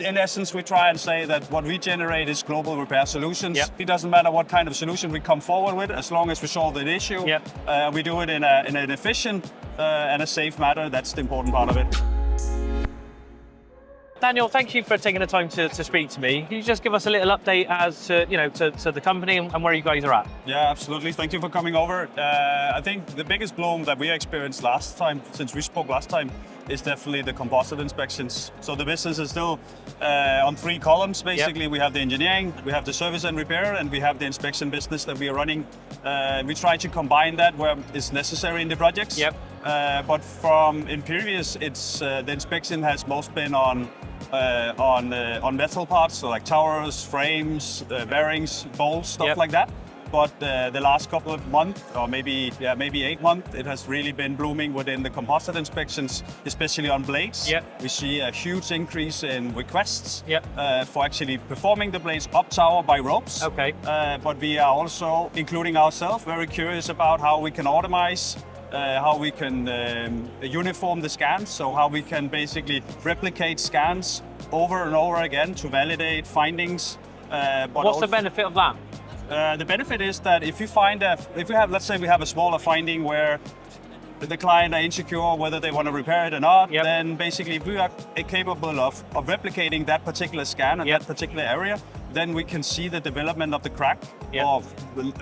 In essence, we try and say that what we generate is global repair solutions. Yep. It doesn't matter what kind of solution we come forward with, as long as we solve an issue. Yep. We do it in an efficient and a safe manner. That's the important part of it. Daniel, thank you for taking the time to speak to me. Can you just give us a little update as to, to the company and where you guys are at? Yeah, absolutely. Thank you for coming over. I think the biggest bloom that we experienced last time, since we spoke last time, is definitely the composite inspections. So the business is still on 3 columns, basically. Yep. We have the engineering, we have the service and repair, and we have the inspection business that we are running. We try to combine that where it's necessary in the projects. Yep. But in previous, the inspection has most been on metal parts, so like towers, frames, bearings, bolts, stuff Yep. like that. But the last couple of months, or maybe 8 months, it has really been blooming within the composite inspections, especially on blades. Yep. We see a huge increase in requests Yep. for actually performing the blades up tower by ropes. Okay. But we are also, including ourselves, very curious about how we can automate, how we can uniform the scans, so how we can basically replicate scans over and over again to validate findings. What's the benefit of that? The benefit is that if you have, let's say we have a smaller finding where the client are insecure whether they want to repair it or not, Yep. then basically if we are capable of replicating that particular scan in Yep. that particular area, then we can see the development of the crack. Yep.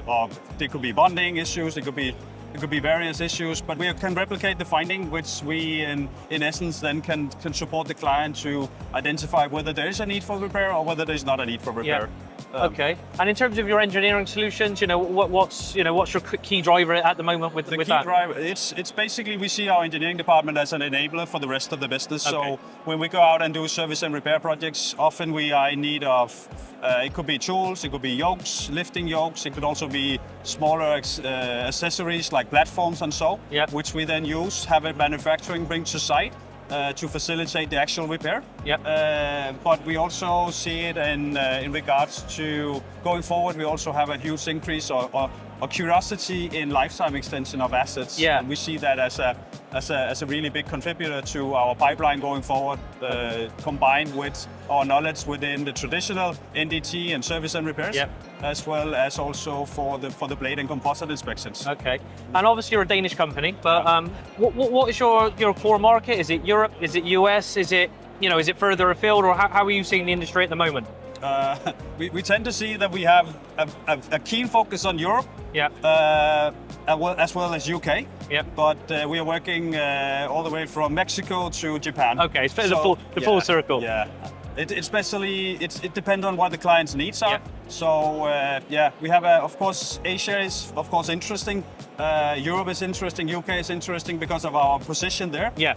Of there could be bonding issues, it could be various issues, but we can replicate the finding, which we in essence then can support the client to identify whether there is a need for repair or whether there's not a need for repair. Yep. Okay. And in terms of your engineering solutions, what's your key driver at the moment with The with key that? driver, it's basically we see our engineering department as an enabler for the rest of the business. Okay. So when we go out and do service and repair projects, often we are in need of, it could be tools, it could be yokes, lifting yokes, it could also be smaller accessories like platforms and so, Yep. which we then have a manufacturing bring to site to facilitate the actual repair. Yep. But we also see it in regards to going forward. We also have a huge increase or curiosity in lifetime extension of assets. Yeah. And we see that as a really big contributor to our pipeline going forward, combined with our knowledge within the traditional NDT and service and repairs, Yep. as well as also for the blade and composite inspections. Okay. And obviously you're a Danish company, but what is your core market? Is it Europe? Is it US? Is it further afield, or how are you seeing the industry at the moment? We tend to see that we have a keen focus on Europe, Yeah. as well as UK. Yep. But we are working all the way from Mexico to Japan. Okay, it's the full circle. Yeah. It depends on what the client's needs are. Yep. So we have of course Asia is of course interesting. Europe is interesting. UK is interesting because of our position there. Yeah.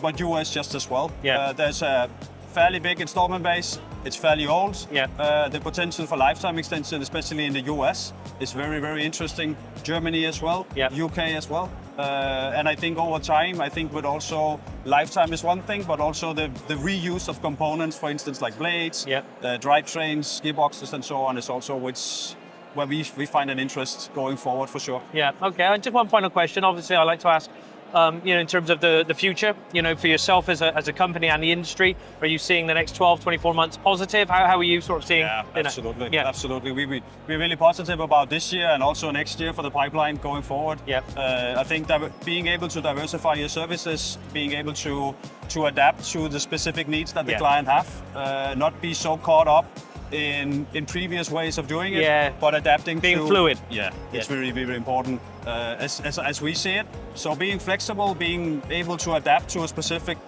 But US just as well. Yeah. There's a fairly big installment base. It's fairly old. Yeah. The potential for lifetime extension, especially in the US, is very, very interesting. Germany as well. Yeah. UK as well. And I think over time, with also lifetime is one thing, but also the reuse of components, for instance, like blades, Yeah. drivetrains, gearboxes, and so on, is also where we find an interest going forward for sure. Yeah. Okay. And just one final question. Obviously, I like to ask, in terms of the future, for yourself as a company and the industry, are you seeing the next 12, 24 months positive? How are you sort of seeing? Yeah, absolutely. Yeah. Absolutely. We're really positive about this year and also next year for the pipeline going forward. Yeah. I think that being able to diversify your services, being able to adapt to the specific needs that the Yeah. client have, not be so caught up in previous ways of doing it, Yeah. but adapting Being fluid. Yeah, it's very, very important as we see it. So being flexible, being able to adapt to a specific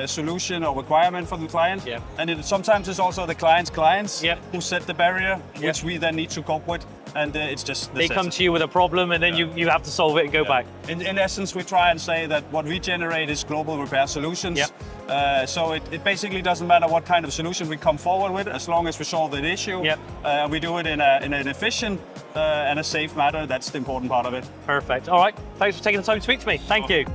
solution or requirement for the client. Yeah. And sometimes it's also the clients Yeah. who set the barrier, Yeah. which we then need to cope with. And it's just They come to you with a problem, and then you have to solve it and go back. In essence, we try and say that what we generate is global repair solutions. Yep. So it basically doesn't matter what kind of solution we come forward with, as long as we solve an issue. Yep. We do it in an efficient and a safe manner. That's the important part of it. Perfect. All right. Thanks for taking the time to speak to me. Thank you.